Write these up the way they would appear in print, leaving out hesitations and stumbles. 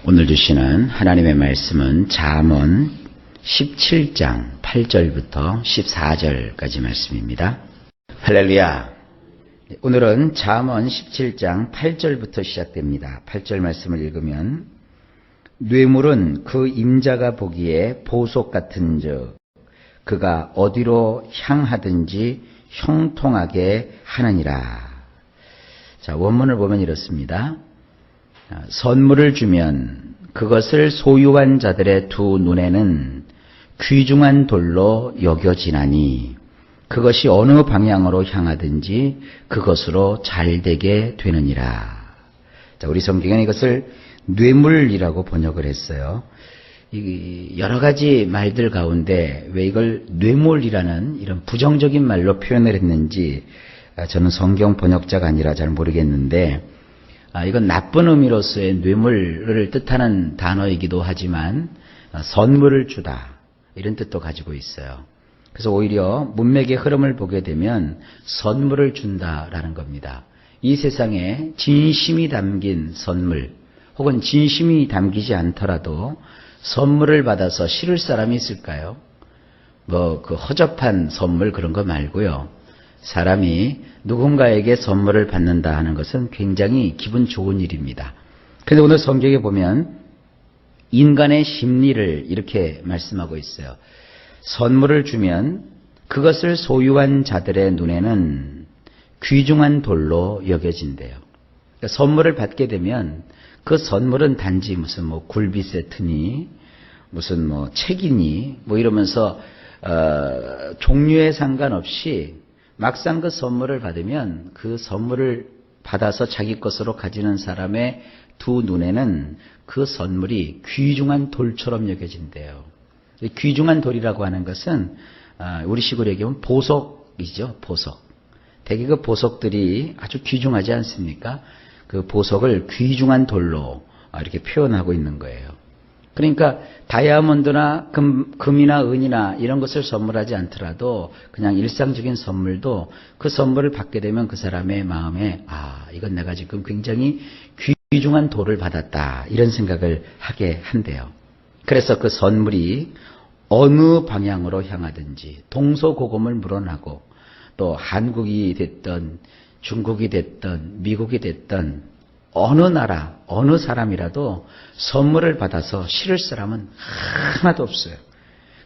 오늘 주시는 하나님의 말씀은 잠언 17장 8절부터 14절까지 말씀입니다. 할렐루야. 오늘은 잠언 17장 8절부터 시작됩니다. 8절 말씀을 읽으면 뇌물은 그 임자가 보기에 보석 같은즉 그가 어디로 향하든지 형통하게 하느니라. 자, 원문을 보면 이렇습니다. 선물을 주면 그것을 소유한 자들의 두 눈에는 귀중한 돌로 여겨지나니 그것이 어느 방향으로 향하든지 그것으로 잘되게 되느니라. 자, 우리 성경은 이것을 뇌물이라고 번역을 했어요. 여러 가지 말들 가운데 왜 이걸 뇌물이라는 이런 부정적인 말로 표현을 했는지 저는 성경 번역자가 아니라 잘 모르겠는데 이건 나쁜 의미로서의 뇌물을 뜻하는 단어이기도 하지만 선물을 주다 이런 뜻도 가지고 있어요. 그래서 오히려 문맥의 흐름을 보게 되면 선물을 준다라는 겁니다. 이 세상에 진심이 담긴 선물 혹은 진심이 담기지 않더라도 선물을 받아서 싫을 사람이 있을까요? 그 허접한 선물 그런 거 말고요. 사람이 누군가에게 선물을 받는다 하는 것은 굉장히 기분 좋은 일입니다. 그런데 오늘 성경에 보면 인간의 심리를 이렇게 말씀하고 있어요. 선물을 주면 그것을 소유한 자들의 눈에는 귀중한 돌로 여겨진대요. 그러니까 선물을 받게 되면 그 선물은 단지 무슨 굴비 세트니 무슨 책이니 이러면서 종류에 상관없이 막상 그 선물을 받으면 그 선물을 받아서 자기 것으로 가지는 사람의 두 눈에는 그 선물이 귀중한 돌처럼 여겨진대요. 귀중한 돌이라고 하는 것은 우리식으로 얘기하면 보석이죠. 보석. 대개 그 보석들이 아주 귀중하지 않습니까? 그 보석을 귀중한 돌로 이렇게 표현하고 있는 거예요. 그러니까 다이아몬드나 금이나 은이나 이런 것을 선물하지 않더라도 그냥 일상적인 선물도 그 선물을 받게 되면 그 사람의 마음에 이건 내가 지금 굉장히 귀중한 돌을 받았다 이런 생각을 하게 한대요. 그래서 그 선물이 어느 방향으로 향하든지 동서고금을 물어나고 또 한국이 됐던 중국이 됐던 미국이 됐던 어느 나라, 어느 사람이라도 선물을 받아서 싫을 사람은 하나도 없어요.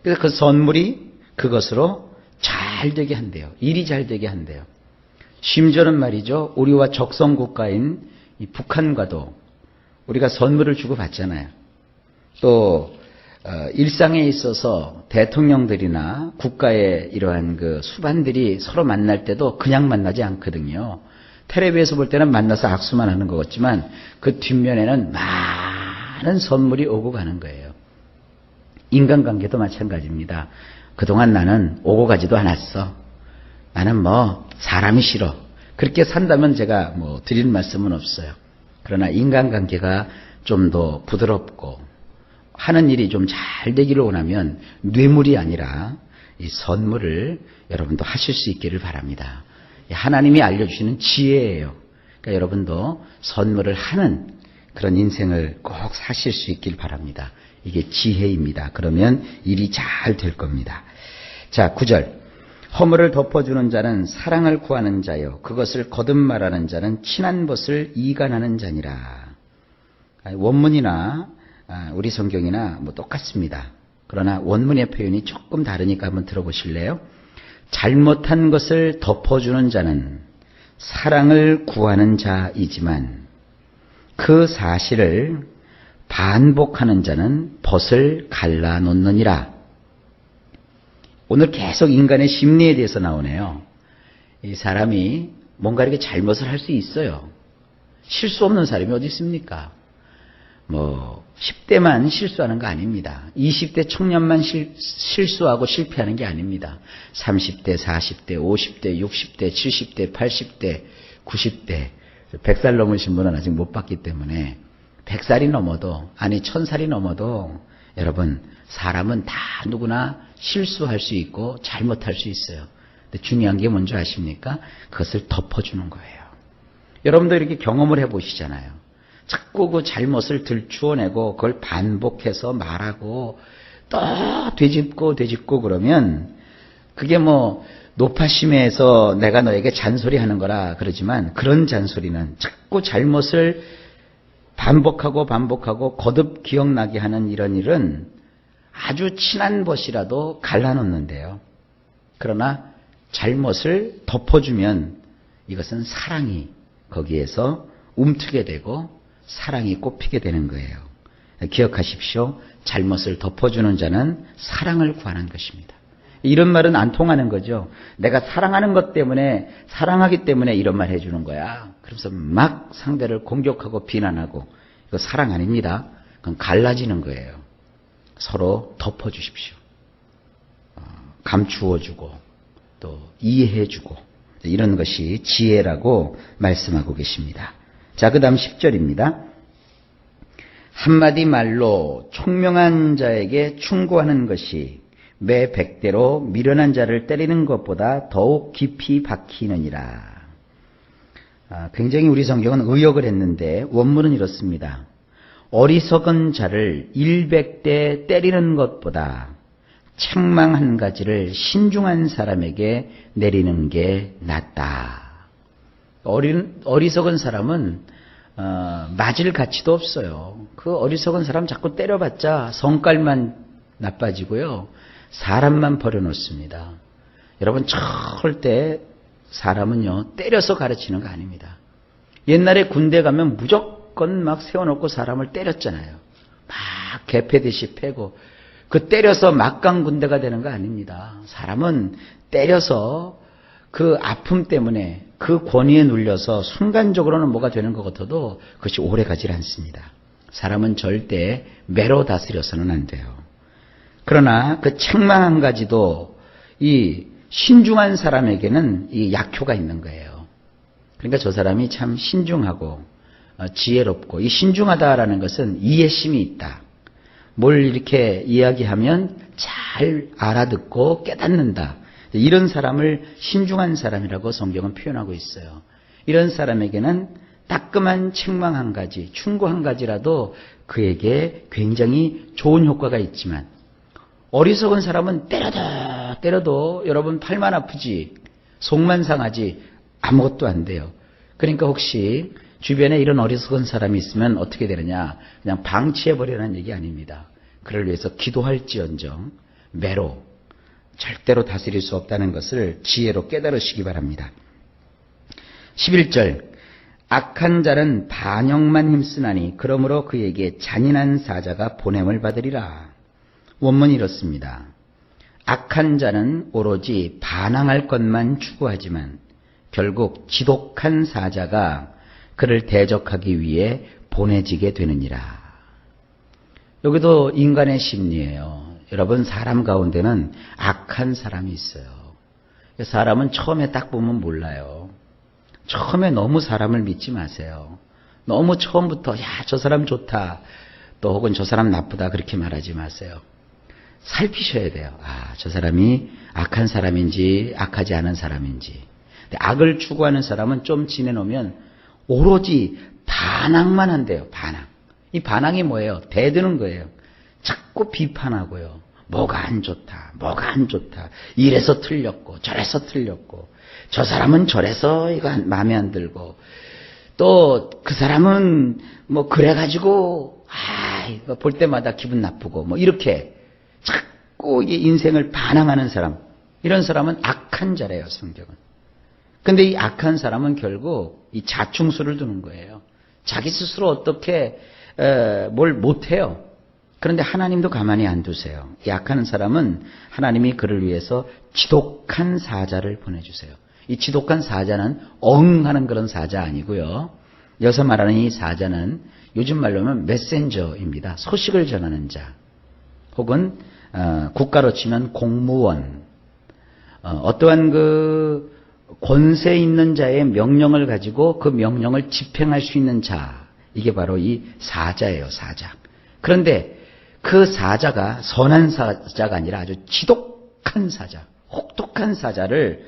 그래서 그 선물이 그것으로 잘 되게 한대요. 일이 잘 되게 한대요. 심지어는 말이죠. 우리와 적성국가인 이 북한과도 우리가 선물을 주고 받잖아요. 또 일상에 있어서 대통령들이나 국가의 이러한 그 수반들이 서로 만날 때도 그냥 만나지 않거든요. 텔레비에서 볼 때는 만나서 악수만 하는 것 같지만 그 뒷면에는 많은 선물이 오고 가는 거예요. 인간관계도 마찬가지입니다. 그동안 나는 오고 가지도 않았어. 나는 사람이 싫어. 그렇게 산다면 제가 드릴 말씀은 없어요. 그러나 인간관계가 좀 더 부드럽고 하는 일이 좀 잘 되기를 원하면 뇌물이 아니라 이 선물을 여러분도 하실 수 있기를 바랍니다. 하나님이 알려주시는 지혜예요. 그러니까 여러분도 선물을 하는 그런 인생을 꼭 사실 수 있길 바랍니다. 이게 지혜입니다. 그러면 일이 잘 될 겁니다. 자, 9절. 허물을 덮어주는 자는 사랑을 구하는 자요. 그것을 거듭 말하는 자는 친한 것을 이간하는 자니라. 원문이나 우리 성경이나 똑같습니다. 그러나 원문의 표현이 조금 다르니까 한번 들어보실래요? 잘못한 것을 덮어주는 자는 사랑을 구하는 자이지만 그 사실을 반복하는 자는 벗을 갈라놓느니라. 오늘 계속 인간의 심리에 대해서 나오네요. 이 사람이 뭔가 이렇게 잘못을 할 수 있어요. 실수 없는 사람이 어디 있습니까? 10대만 실수하는 거 아닙니다. 20대 청년만 실수하고 실패하는 게 아닙니다. 30대, 40대, 50대, 60대, 70대, 80대, 90대, 100살 넘으신 분은 아직 못 봤기 때문에 100살이 넘어도, 1000살이 넘어도 여러분, 사람은 다 누구나 실수할 수 있고 잘못할 수 있어요. 근데 중요한 게 뭔지 아십니까? 그것을 덮어주는 거예요. 여러분도 이렇게 경험을 해보시잖아요. 자꾸 그 잘못을 들추어내고 그걸 반복해서 말하고 또 되짚고 그러면 그게 뭐 노파심에서 내가 너에게 잔소리하는 거라 그러지만 그런 잔소리는 자꾸 잘못을 반복하고 거듭 기억나게 하는 이런 일은 아주 친한 벗이라도 갈라놓는데요. 그러나 잘못을 덮어주면 이것은 사랑이 거기에서 움트게 되고 사랑이 꽃피게 되는 거예요. 기억하십시오. 잘못을 덮어주는 자는 사랑을 구하는 것입니다. 이런 말은 안 통하는 거죠. 내가 사랑하는 것 때문에, 사랑하기 때문에 이런 말 해주는 거야. 그래서 막 상대를 공격하고 비난하고, 이거 사랑 아닙니다. 그건 갈라지는 거예요. 서로 덮어주십시오. 감추어주고 또 이해해주고 이런 것이 지혜라고 말씀하고 계십니다. 자, 그 다음 10절입니다. 한마디 말로 총명한 자에게 충고하는 것이 매 100대로 미련한 자를 때리는 것보다 더욱 깊이 박히느니라. 굉장히 우리 성경은 의역을 했는데 원문은 이렇습니다. 어리석은 자를 100대 때리는 것보다 책망 한 가지를 신중한 사람에게 내리는 게 낫다. 어리석은 사람은 맞을 가치도 없어요. 그 어리석은 사람 자꾸 때려봤자 성깔만 나빠지고요. 사람만 버려놓습니다. 여러분 절대 사람은요 때려서 가르치는 거 아닙니다. 옛날에 군대 가면 무조건 막 세워놓고 사람을 때렸잖아요. 막 개패듯이 패고 그 때려서 막강 군대가 되는 거 아닙니다. 사람은 때려서 그 아픔 때문에 그 권위에 눌려서 순간적으로는 뭐가 되는 것 같아도 그것이 오래 가지 않습니다. 사람은 절대 매로 다스려서는 안 돼요. 그러나 그 책망 한 가지도 이 신중한 사람에게는 이 약효가 있는 거예요. 그러니까 저 사람이 참 신중하고 지혜롭고 이 신중하다라는 것은 이해심이 있다. 뭘 이렇게 이야기하면 잘 알아듣고 깨닫는다. 이런 사람을 신중한 사람이라고 성경은 표현하고 있어요. 이런 사람에게는 따끔한 책망 한 가지, 충고 한 가지라도 그에게 굉장히 좋은 효과가 있지만 어리석은 사람은 때려도 여러분 팔만 아프지 속만 상하지 아무것도 안 돼요. 그러니까 혹시 주변에 이런 어리석은 사람이 있으면 어떻게 되느냐, 그냥 방치해버리라는 얘기 아닙니다. 그를 위해서 기도할지언정 매로 절대로 다스릴 수 없다는 것을 지혜로 깨달으시기 바랍니다. 11절 악한 자는 반역만 힘쓰나니 그러므로 그에게 잔인한 사자가 보냄을 받으리라. 원문이 이렇습니다. 악한 자는 오로지 반항할 것만 추구하지만 결국 지독한 사자가 그를 대적하기 위해 보내지게 되느니라. 여기도 인간의 심리예요. 여러분 사람 가운데는 악한 사람이 있어요. 사람은 처음에 딱 보면 몰라요. 처음에 너무 사람을 믿지 마세요. 너무 처음부터 야, 저 사람 좋다. 또 혹은 저 사람 나쁘다 그렇게 말하지 마세요. 살피셔야 돼요. 아, 저 사람이 악한 사람인지 악하지 않은 사람인지. 근데 악을 추구하는 사람은 좀 지내놓으면 오로지 반항만 한대요. 반항. 이 반항이 뭐예요? 대드는 거예요. 자꾸 비판하고요. 뭐가 안 좋다. 뭐가 안 좋다. 이래서 틀렸고 저래서 틀렸고 저 사람은 저래서 이거 마음에 안 들고 또 그 사람은 뭐 그래가지고 이거 볼 때마다 기분 나쁘고 뭐 이렇게 자꾸 이 인생을 반항하는 사람, 이런 사람은 악한 자래요, 성경은. 근데 이 악한 사람은 결국 이 자충수를 두는 거예요. 자기 스스로 어떻게 뭘 못해요. 그런데 하나님도 가만히 안 두세요. 이 악한 사람은 하나님이 그를 위해서 지독한 사자를 보내주세요. 이 지독한 사자는 하는 그런 사자 아니고요. 여기서 말하는 이 사자는 요즘 말로 하면 메신저입니다. 소식을 전하는 자. 혹은 국가로 치면 공무원. 어떠한 그 권세 있는 자의 명령을 가지고 그 명령을 집행할 수 있는 자. 이게 바로 이 사자예요, 사자. 그런데 그 사자가 선한 사자가 아니라 아주 지독한 사자, 혹독한 사자를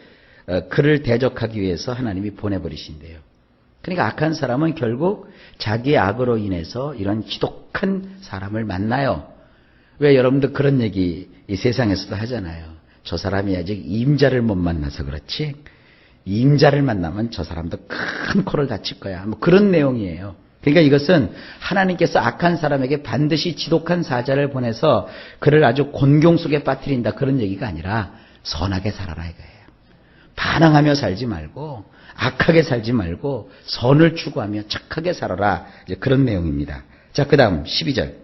그를 대적하기 위해서 하나님이 보내버리신대요. 그러니까 악한 사람은 결국 자기의 악으로 인해서 이런 지독한 사람을 만나요. 왜 여러분들 그런 얘기 이 세상에서도 하잖아요. 저 사람이 아직 임자를 못 만나서 그렇지 임자를 만나면 저 사람도 큰 코를 다칠 거야. 뭐 그런 내용이에요. 그러니까 이것은 하나님께서 악한 사람에게 반드시 지독한 사자를 보내서 그를 아주 곤경 속에 빠뜨린다 그런 얘기가 아니라 선하게 살아라 이거예요. 반항하며 살지 말고 악하게 살지 말고 선을 추구하며 착하게 살아라. 이제 그런 내용입니다. 자, 그 다음 12절.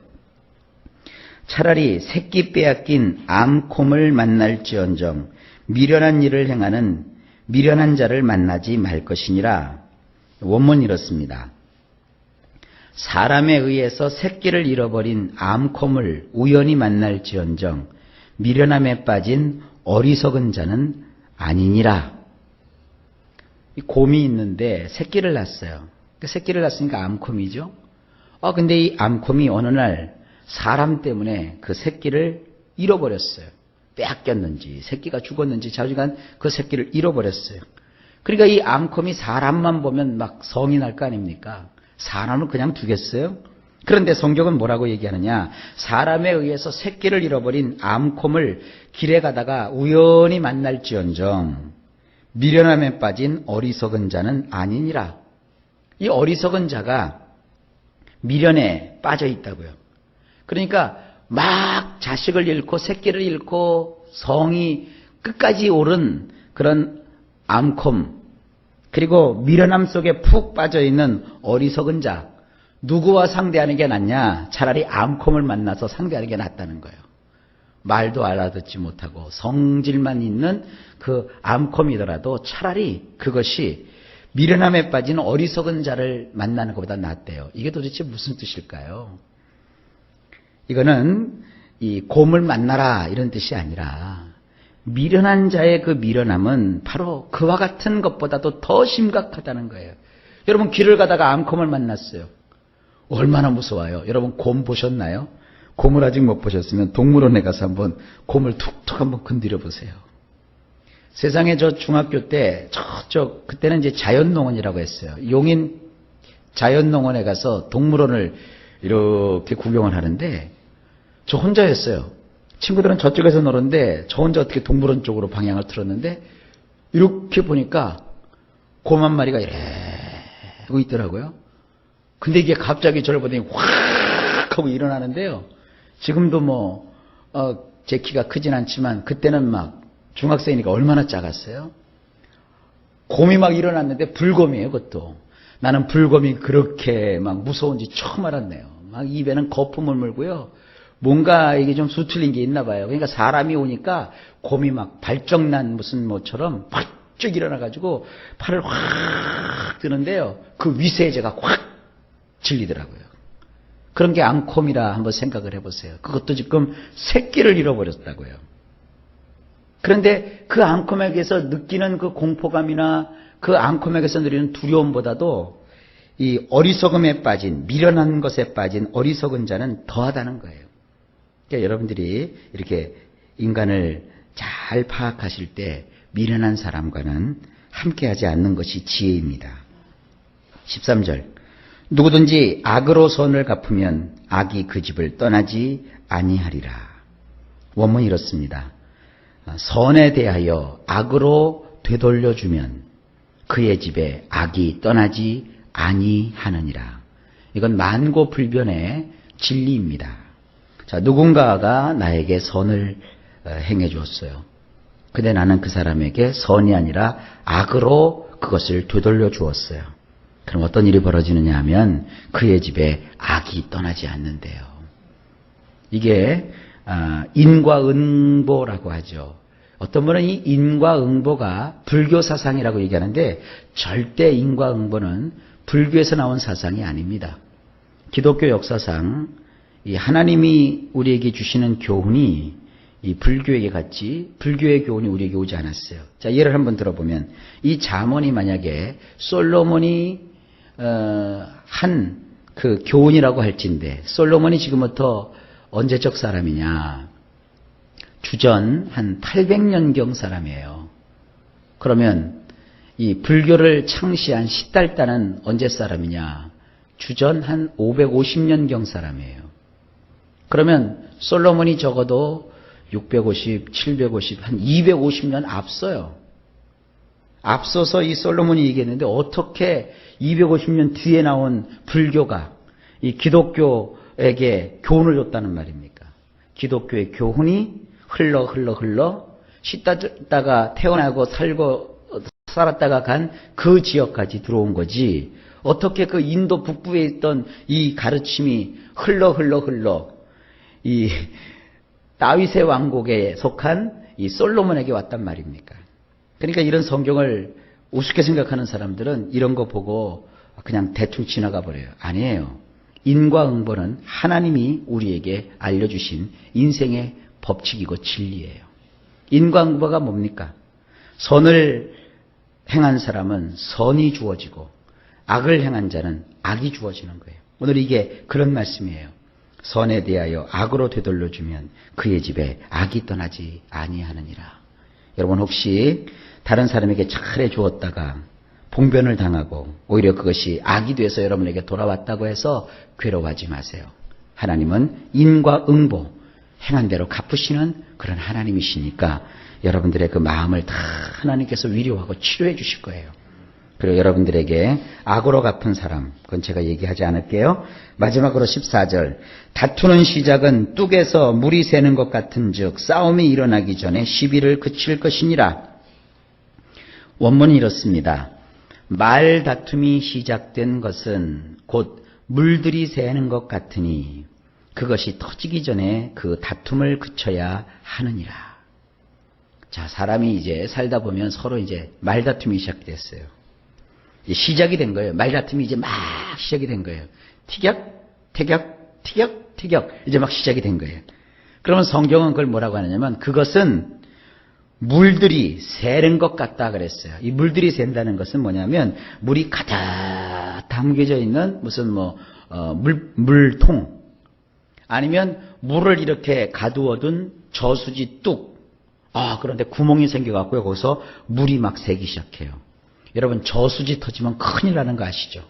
차라리 새끼 빼앗긴 암콤을 만날지언정 미련한 일을 행하는 미련한 자를 만나지 말 것이니라. 원문 이렇습니다. 사람에 의해서 새끼를 잃어버린 암콤을 우연히 만날지언정 미련함에 빠진 어리석은 자는 아니니라. 이 곰이 있는데 새끼를 낳았어요. 그 새끼를 낳았으니까 암콤이죠. 근데 이 암콤이 어느 날 사람 때문에 그 새끼를 잃어버렸어요. 빼앗겼는지 새끼가 죽었는지 자주간 그 새끼를 잃어버렸어요. 그러니까 이 암콤이 사람만 보면 막 성이 날 거 아닙니까? 사람을 그냥 두겠어요? 그런데 성경은 뭐라고 얘기하느냐? 사람에 의해서 새끼를 잃어버린 암콤을 길에 가다가 우연히 만날지언정 미련함에 빠진 어리석은 자는 아니니라. 이 어리석은 자가 미련에 빠져 있다고요. 그러니까 막 자식을 잃고 새끼를 잃고 성이 끝까지 오른 그런 암콤 그리고 미련함 속에 푹 빠져있는 어리석은 자 누구와 상대하는 게 낫냐? 차라리 암콤을 만나서 상대하는 게 낫다는 거예요. 말도 알아듣지 못하고 성질만 있는 그 암콤이더라도 차라리 그것이 미련함에 빠진 어리석은 자를 만나는 것보다 낫대요. 이게 도대체 무슨 뜻일까요? 이거는 이 곰을 만나라 이런 뜻이 아니라 미련한 자의 그 미련함은 바로 그와 같은 것보다도 더 심각하다는 거예요. 여러분 길을 가다가 암콤을 만났어요. 얼마나 무서워요. 여러분 곰 보셨나요? 곰을 아직 못 보셨으면 동물원에 가서 한번 곰을 툭툭 한번 건드려 보세요. 세상에 저 중학교 때 그때는 이제 자연농원이라고 했어요. 용인 자연농원에 가서 동물원을 이렇게 구경을 하는데 저 혼자였어요. 친구들은 저쪽에서 노는데 저 혼자 어떻게 동물원 쪽으로 방향을 틀었는데 이렇게 보니까 곰 한 마리가 이러고 있더라고요. 근데 이게 갑자기 저를 보더니 확 하고 일어나는데요. 지금도 제 키가 크진 않지만 그때는 막 중학생이니까 얼마나 작았어요. 곰이 막 일어났는데 불곰이에요, 그것도. 나는 불곰이 그렇게 막 무서운지 처음 알았네요. 막 입에는 거품을 물고요. 뭔가 이게 좀 수틀린 게 있나 봐요. 그러니까 사람이 오니까 곰이 막 발정난 무슨 뭐처럼 확쭉 일어나가지고 팔을 확 드는데요. 그 위세에 제가 확 질리더라고요. 그런 게 암콤이라 한번 생각을 해보세요. 그것도 지금 새끼를 잃어버렸다고요. 그런데 그 암콤에게서 느끼는 그 공포감이나 그 암콤에게서 누리는 두려움보다도 이 어리석음에 빠진 미련한 것에 빠진 어리석은 자는 더하다는 거예요. 그러니까 여러분들이 이렇게 인간을 잘 파악하실 때 미련한 사람과는 함께하지 않는 것이 지혜입니다. 13절 누구든지 악으로 선을 갚으면 악이 그 집을 떠나지 아니하리라. 원문이 이렇습니다. 선에 대하여 악으로 되돌려주면 그의 집에 악이 떠나지 아니하느니라. 이건 만고불변의 진리입니다. 자, 누군가가 나에게 선을 행해 주었어요. 근데 나는 그 사람에게 선이 아니라 악으로 그것을 되돌려 주었어요. 그럼 어떤 일이 벌어지느냐 하면 그의 집에 악이 떠나지 않는데요. 이게 인과응보라고 하죠. 어떤 분은 이 인과응보가 불교 사상이라고 얘기하는데 절대 인과응보는 불교에서 나온 사상이 아닙니다. 기독교 역사상 이 하나님이 우리에게 주시는 교훈이 이 불교에게 갔지 불교의 교훈이 우리에게 오지 않았어요. 자, 예를 한번 들어보면 이 잠언이 만약에 솔로몬이 한 그 교훈이라고 할진데 솔로몬이 지금부터 언제적 사람이냐? 주전 한 800년경 사람이에요. 그러면 이 불교를 창시한 시달다는 언제 사람이냐? 주전 한 550년경 사람이에요. 그러면 솔로몬이 적어도 650, 750, 한 250년 앞서요. 앞서서 이 솔로몬이 얘기했는데 어떻게 250년 뒤에 나온 불교가 이 기독교에게 교훈을 줬다는 말입니까? 기독교의 교훈이 흘러 시달다가 태어나고 살았다가 간 그 지역까지 들어온 거지. 어떻게 그 인도 북부에 있던 이 가르침이 흘러 이 다윗의 왕국에 속한 이 솔로몬에게 왔단 말입니까? 그러니까 이런 성경을 우습게 생각하는 사람들은 이런 거 보고 그냥 대충 지나가 버려요. 아니에요. 인과응보는 하나님이 우리에게 알려주신 인생의 법칙이고 진리예요. 인과응보가 뭡니까? 선을 행한 사람은 선이 주어지고 악을 행한 자는 악이 주어지는 거예요. 오늘 이게 그런 말씀이에요. 선에 대하여 악으로 되돌려주면 그의 집에 악이 떠나지 아니하느니라. 여러분 혹시 다른 사람에게 잘해 주었다가 봉변을 당하고 오히려 그것이 악이 돼서 여러분에게 돌아왔다고 해서 괴로워하지 마세요. 하나님은 인과응보, 행한 대로 갚으시는 그런 하나님이시니까 여러분들의 그 마음을 다 하나님께서 위로하고 치료해 주실 거예요. 그리고 여러분들에게 악으로 갚은 사람, 그건 제가 얘기하지 않을게요. 마지막으로 14절. 다투는 시작은 뚝에서 물이 새는 것 같은즉 싸움이 일어나기 전에 시비를 그칠 것이니라. 원문이 이렇습니다. 말 다툼이 시작된 것은 곧 물들이 새는 것 같으니 그것이 터지기 전에 그 다툼을 그쳐야 하느니라. 자, 사람이 이제 살다 보면 서로 이제 말다툼이 시작됐어요. 이제 시작이 된 거예요. 말다툼이 이제 막 시작이 된 거예요. 티격. 이제 막 시작이 된 거예요. 그러면 성경은 그걸 뭐라고 하느냐면 그것은 물들이 새는 것 같다 그랬어요. 이 물들이 샌다는 것은 뭐냐면 물이 가득 담겨져 있는 무슨 물통 아니면 물을 이렇게 가두어둔 저수지 뚝. 그런데 구멍이 생겨갖고요. 거기서 물이 막 새기 시작해요. 여러분 저수지 터지면 큰일 나는 거 아시죠?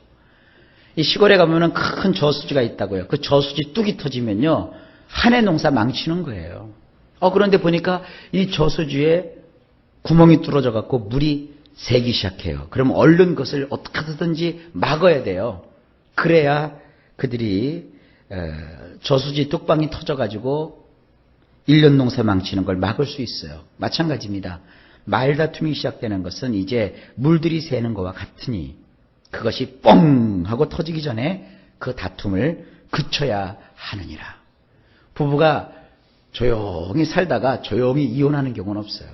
이 시골에 가면은 큰 저수지가 있다고요. 그 저수지 뚝이 터지면요. 한 해 농사 망치는 거예요. 그런데 보니까 이 저수지에 구멍이 뚫어져 갖고 물이 새기 시작해요. 그럼 얼른 그것을 어떻게 하든지 막아야 돼요. 그래야 그들이 저수지 뚝방이 터져가지고 1년 농사 망치는 걸 막을 수 있어요. 마찬가지입니다. 말다툼이 시작되는 것은 이제 물들이 새는 것과 같으니 그것이 뻥 하고 터지기 전에 그 다툼을 그쳐야 하느니라. 부부가 조용히 살다가 조용히 이혼하는 경우는 없어요.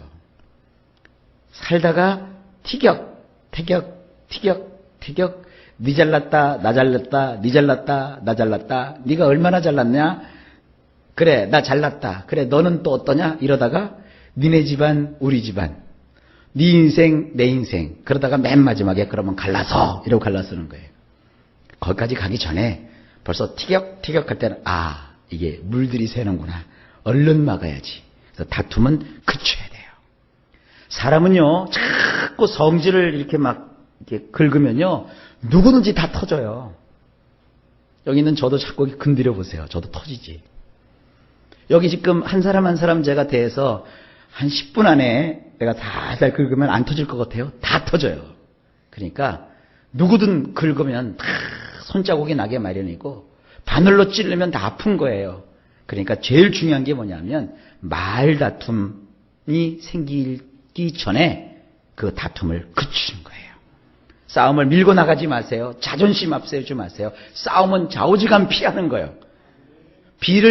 살다가 티격. 니 잘났다, 나 잘났다, 니 잘났다, 나 잘났다. 네가 얼마나 잘났냐? 그래, 나 잘났다. 그래, 너는 또 어떠냐? 이러다가 니네 집안, 우리 집안. 네 인생, 내 인생. 그러다가 맨 마지막에 그러면 갈라서 이러고 갈라서는 거예요. 거기까지 가기 전에 벌써 티격 할 때는 이게 물들이 새는구나. 얼른 막아야지. 그래서 다툼은 그쳐야 돼요. 사람은요, 자꾸 성질을 이렇게 막 이렇게 긁으면요, 누구든지 다 터져요. 여기 있는 저도 자꾸 건드려 보세요. 저도 터지지. 여기 지금 한 사람 한 사람 제가 대해서 한 10분 안에 내가 살살 긁으면 안 터질 것 같아요? 다 터져요. 그러니까 누구든 긁으면 다 손자국이 나게 마련이고 바늘로 찌르면 다 아픈 거예요. 그러니까 제일 중요한 게 뭐냐면 말다툼이 생기기 전에 그 다툼을 그치는 거예요. 싸움을 밀고 나가지 마세요. 자존심 앞세우지 마세요. 싸움은 좌우지간 피하는 거예요. 비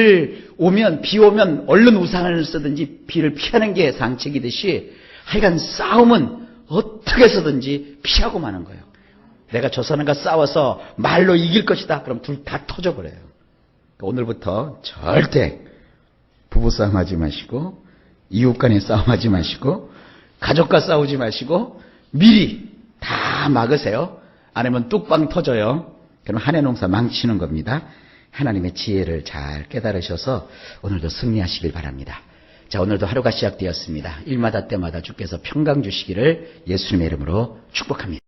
오면 얼른 우산을 쓰든지 비를 피하는 게 상책이듯이 하여간 싸움은 어떻게 해서든지 피하고 마는 거예요. 내가 저 사람과 싸워서 말로 이길 것이다. 그럼 둘 다 터져버려요. 오늘부터 절대 부부싸움 하지 마시고 이웃 간에 싸움하지 마시고 가족과 싸우지 마시고 미리 다 막으세요. 안 하면 뚝방 터져요. 그럼 한 해 농사 망치는 겁니다. 하나님의 지혜를 잘 깨달으셔서 오늘도 승리하시길 바랍니다. 자, 오늘도 하루가 시작되었습니다. 일마다 때마다 주께서 평강 주시기를 예수님의 이름으로 축복합니다.